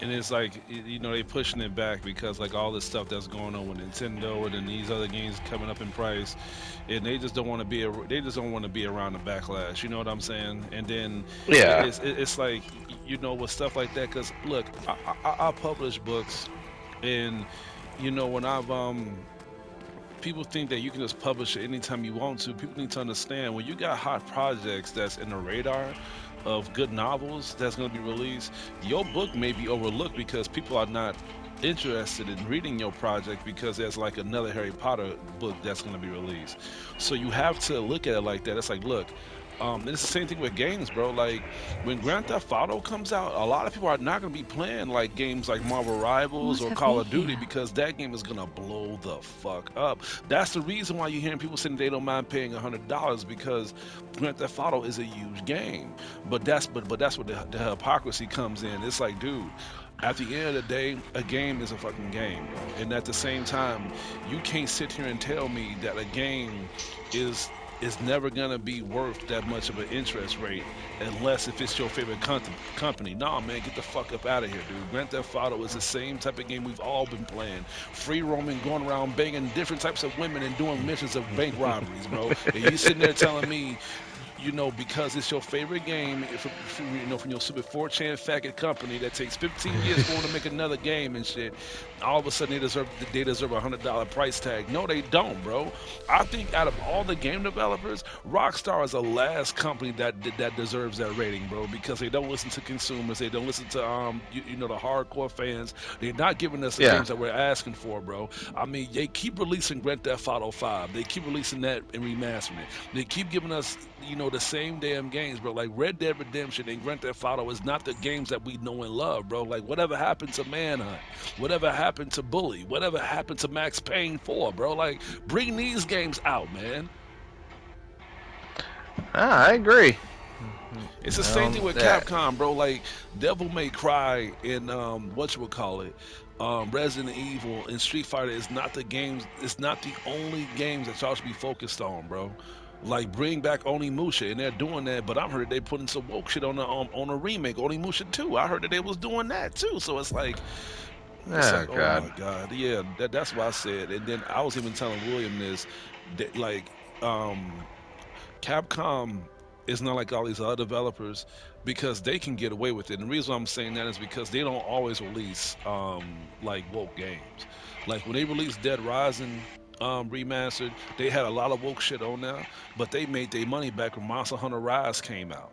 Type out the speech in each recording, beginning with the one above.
and it's like you know they pushing it back because like all this stuff that's going on with Nintendo and then these other games coming up in price, and they just don't want to be they just don't want to be around the backlash. You know what I'm saying? And then Yeah. it's like you know with stuff like that because look, I publish books and you know when I've people think that you can just publish it anytime you want to. People need to understand when you got hot projects that's in the radar of good novels that's going to be released, your book may be overlooked because people are not interested in reading your project because there's like another Harry Potter book that's going to be released. So you have to look at it like that. It's like, look, and it's the same thing with games, bro. Like when Grand Theft Auto comes out, a lot of people are not gonna be playing like games like Marvel Rivals What or have Call we of Duty here? because that game is gonna blow the fuck up. That's the reason why you're hearing people saying they don't mind paying $100 because Grand Theft Auto is a huge game. But that's where the hypocrisy comes in. It's like, dude, at the end of the day, a game is a fucking game, bro. And at the same time, you can't sit here and tell me that a game is never gonna be worth that much of an interest rate unless if it's your favorite company. Nah, man, get the fuck up out of here, dude. Grand Theft Auto is the same type of game we've all been playing. Free roaming, going around banging different types of women and doing missions of bank robberies, bro. And you sitting there telling me you know, because it's your favorite game, you know, from your super 4chan faggot company that takes 15 years for them to make another game and shit. All of a sudden, they deserve $100 price tag. No, they don't, bro. I think out of all the game developers, Rockstar is the last company that deserves that rating, bro, because they don't listen to consumers, they don't listen to you know, the hardcore fans. They're not giving us the Yeah. games that we're asking for, bro. I mean, they keep releasing Grand Theft Auto 5. They keep releasing that and remastering it. They keep giving us, you know, the same damn games, bro. Like Red Dead Redemption and Grand Theft Auto is not the games that we know and love, bro. Like whatever happened to Manhunt, whatever happened to Bully, whatever happened to Max Payne 4, bro. Like bring these games out, man. I agree. It's the same thing with Yeah. Capcom, bro. Like Devil May Cry and what you would call it, Resident Evil and Street Fighter is not the games. It's not the only games that y'all should be focused on, bro. Like bring back Onimusha, and they're doing that. But I heard they putting some woke shit on a remake, Onimusha 2. I heard that they was doing that too. So it's Oh like, oh God. my god, yeah. That's what I said. And then I was even telling William this, that like Capcom is not like all these other developers because they can get away with it. And the reason why I'm saying that is because they don't always release like woke games. Like when they released Dead Rising remastered, they had a lot of woke shit on there, but they made their money back when Monster Hunter Rise came out.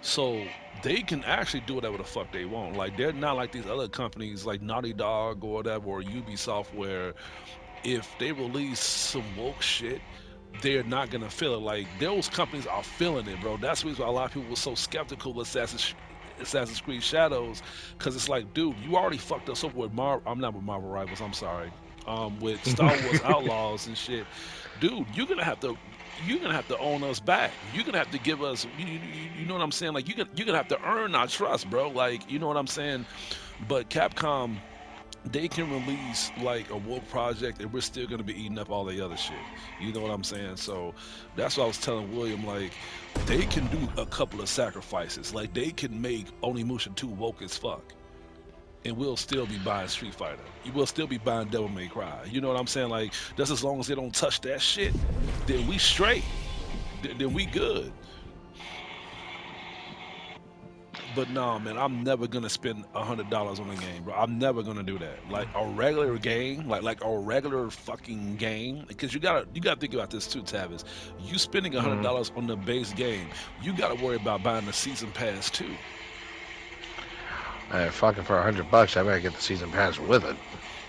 So they can actually do whatever the fuck they want. Like they're not like these other companies like Naughty Dog or whatever or Ubisoft where if they release some woke shit, they're not gonna feel it. Like those companies are feeling it, bro. That's the reason why a lot of people were so skeptical of Assassin's Creed Shadows, because it's like, dude, you already fucked us up with Marvel. I'm not with Marvel Rivals. I'm sorry. With Star Wars Outlaws and shit, dude, you're gonna have to own us back. You're gonna have to give us, you know what I'm saying? Like you're gonna have to earn our trust, bro. Like you know what I'm saying? But Capcom, they can release like a woke project and we're still gonna be eating up all the other shit. You know what I'm saying? So that's what I was telling William. Like they can do a couple of sacrifices. Like they can make Onimusha 2 woke as fuck. And we'll still be buying Street Fighter. You will still be buying Devil May Cry. You know what I'm saying? Like just as long as they don't touch that shit, then we straight. Then we good. But no, man, I'm never gonna spend $100 on a game, bro. I'm never gonna do that. Like a regular game, like a regular fucking game, because you gotta think about this too, Tavis. You spending a hundred Mhm. dollars on the base game, you gotta worry about buying the season pass too. Fucking for $100, I better get the season pass with it.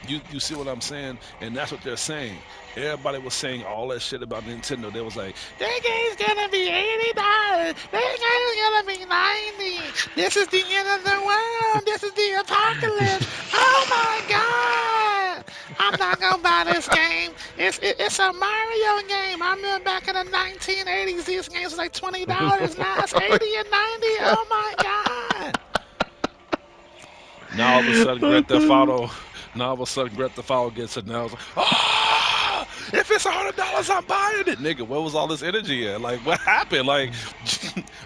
You see what I'm saying? And that's what they're saying. Everybody was saying all that shit about Nintendo. They was like, that game's gonna be $80. That game's gonna be 90. This is the end of the world. This is the apocalypse. Oh my god! I'm not gonna buy this game. It's a Mario game. I remember back in the 1980s, these games was like $20. Now it's 80 and 90. Oh my god! Now all of a sudden, Grand Theft Auto. Now all of a sudden, Grand Theft Auto gets announced. Ah, if it's $100, I'm buying it, nigga. Where was all this energy at? Like, what happened? Like,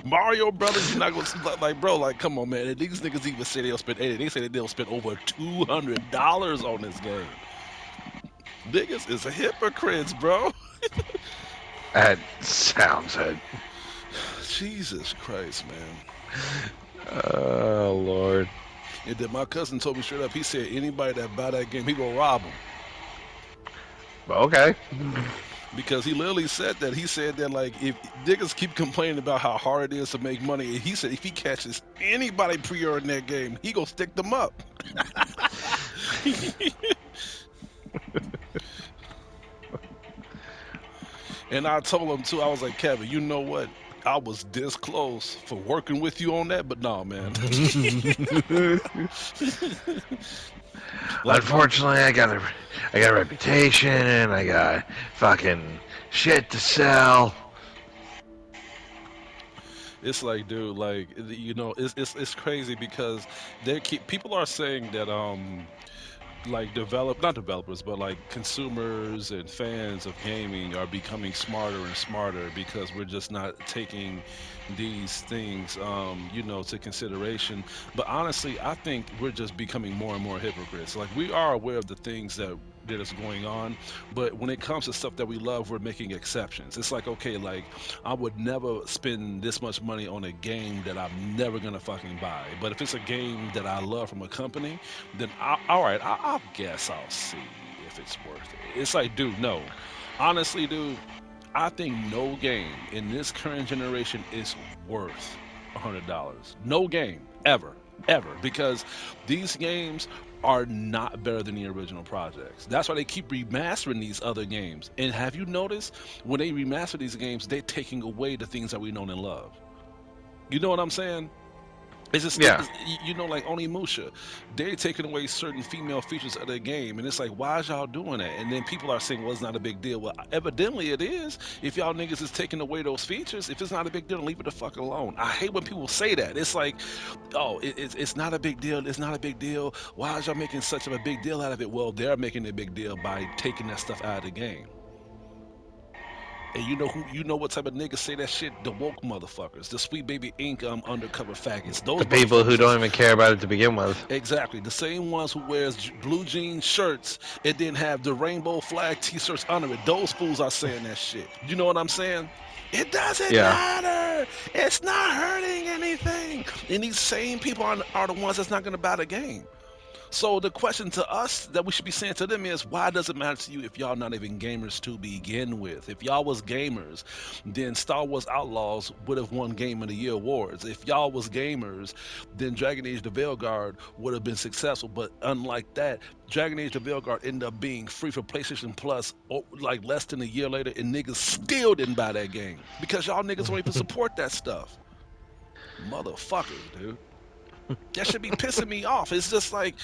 Mario Brothers, you're not gonna see like, bro, like, come on, man. And these niggas even say they'll spend 80. They say that they'll spend over $200 on this game. Niggas is hypocrites, bro. That sounds it. Jesus Christ, man. Oh Lord. And then my cousin told me straight up. He said anybody that buy that game, he gonna rob them. Okay. Because he literally said that. He said that like if niggas keep complaining about how hard it is to make money, he said if he catches anybody pre-ordering that game, he gonna stick them up. And I told him too. I was like, Kevin, you know what? I was this close for working with you on that, but no, man. Like my, Unfortunately, I got a reputation. I got fucking shit to sell. it's like, dude, like it's crazy because they keep people are saying that like not developers but like consumers and fans of gaming are becoming smarter and smarter because we're just not taking these things to consideration. But honestly, I think we're just becoming more and more hypocrites. Like, we are aware of the things that is going on, but when it comes to stuff that we love, we're making exceptions. It's like, okay, like, I would never spend this much money on a game that I'm never gonna fucking buy, but if it's a game that I love from a company, then all right, I guess I'll see if it's worth it. It's like, dude, no. Honestly, dude, I think no game in this current generation is worth $100. No game ever, ever, because these games are not better than the original projects. That's why they keep remastering these other games. And have you noticed when they remaster these games, they're taking away the things that we know and love. You know what I'm saying? It's just Yeah. like Onimusha, they're taking away certain female features of their game, and it's like, why is y'all doing that? And then people are saying, well, it's not a big deal. Well, evidently it is. If y'all niggas is taking away those features, if it's not a big deal, leave it the fuck alone. I hate when people say that. It's like, oh, it's not a big deal. It's not a big deal. Why is y'all making such of a big deal out of it? Well, they're making a big deal by taking that stuff out of the game. And you know what type of niggas say that shit? The woke motherfuckers, the sweet baby ink undercover faggots. Those The people who motherfuckers don't is even care about it to begin with. exactly the same ones who wears blue jean shirts and then have the rainbow flag t-shirts under it. Those fools are saying that shit. You know what I'm saying? It doesn't Yeah. matter. It's not hurting anything. And these same people are the ones that's not going to buy the game. So the question to us that we should be saying to them is, why does it matter to you if y'all not even gamers to begin with? If y'all was gamers, then Star Wars Outlaws would have won Game of the Year awards. If y'all was gamers, then Dragon Age the Veilguard would have been successful. But unlike that, Dragon Age the Veilguard ended up being free for PlayStation Plus like less than a year later, and niggas still didn't buy that game because y'all niggas don't even support that stuff. Motherfuckers, dude. That should be pissing me off. It's just like,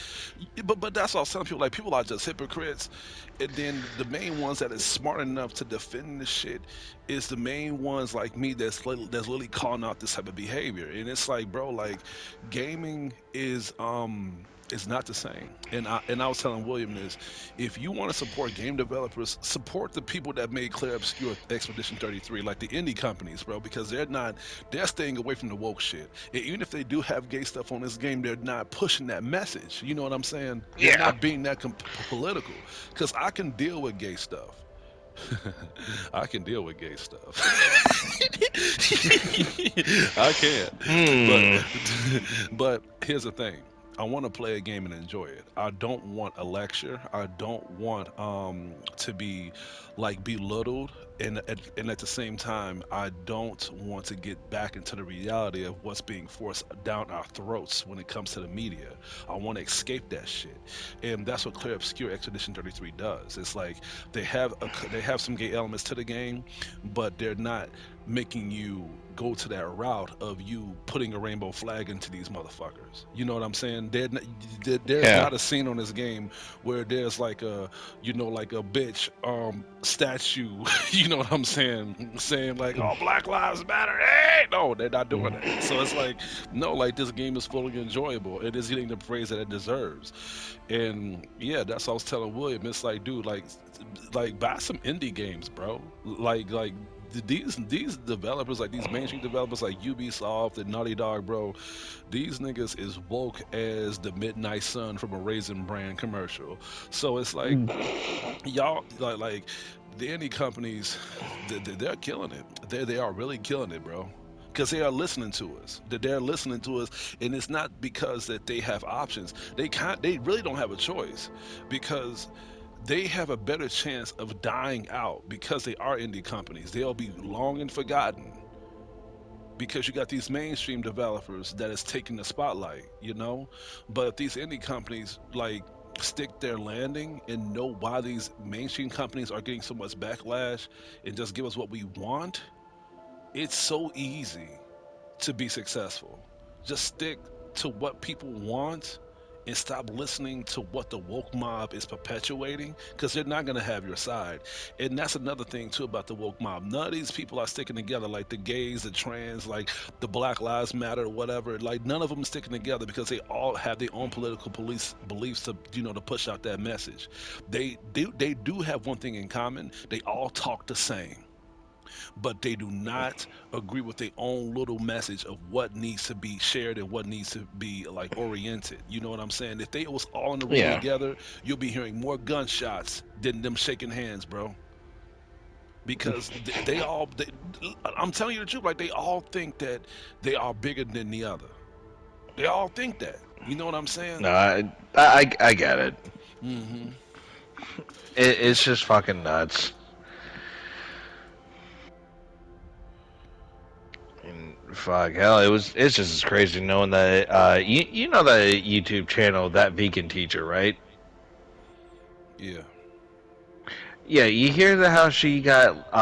but that's what I was telling people. Like, people are just hypocrites, and then the main ones that is smart enough to defend this shit is the main ones like me that's literally calling out this type of behavior. And it's like, bro, like, gaming is not the same. And I was telling William this: if you want to support game developers, support the people that made Clear Obscure Expedition 33, like the indie companies, bro, because they're staying away from the woke shit. And even if they do have gay stuff on this game, they're not pushing that message. You know what I'm saying? They're Yeah. not being that political. Because I can deal with gay stuff. I can deal with gay stuff. I can. But Hmm. but here's the thing. I want to play a game and enjoy it. I don't want a lecture. I don't want to be like belittled, and at the same time, I don't want to get back into the reality of what's being forced down our throats when it comes to the media. I want to escape that shit, and that's what Clear Obscure Expedition 33 does. It's like they have some gay elements to the game, but they're not making you go to that route of you putting a rainbow flag into these motherfuckers. You know what I'm saying? There's Yeah. not a scene on this game where there's like like a bitch statue. You know what I'm saying like, oh, Black Lives Matter. Hey, no, they're not doing that. So it's like, no, like, this game is fully enjoyable. It is getting the praise that it deserves. And yeah, that's what I was telling William. It's like, dude, like buy some indie games, bro. Like these developers, like these mainstream developers like Ubisoft and Naughty Dog, bro, these niggas is woke as the midnight sun from a Raisin Brand commercial. So it's like y'all like the indie companies, they're killing it. They are really killing it, bro. Because they are listening to us. That they're listening to us, and it's not because that they have options. They can't. They really don't have a choice, because they have a better chance of dying out because they are indie companies. They'll be long and forgotten because you got these mainstream developers that is taking the spotlight, you know. But if these indie companies like stick their landing and know why these mainstream companies are getting so much backlash and just give us what we want, it's so easy to be successful. Just stick to what people want and stop listening to what the woke mob is perpetuating, because they're not going to have your side. And that's another thing too about the woke mob. None of these people are sticking together, like the gays, the trans, like the Black Lives Matter or whatever. Like none of them sticking together because they all have their own political police beliefs to, to push out that message. They do have one thing in common. They all talk the same, but they do not agree with their own little message of what needs to be shared and what needs to be like oriented. You know what I'm saying? If they was all in the room Yeah. together, you'll be hearing more gunshots than them shaking hands, bro. Because I'm telling you the truth, like they all think that they are bigger than the other. They all think that. You know what I'm saying? No, I get it. Mm-hmm. It's just fucking nuts. And fuck, hell, it's just as crazy knowing that you know that YouTube channel, that vegan teacher, right? Yeah. Yeah, you hear the how she got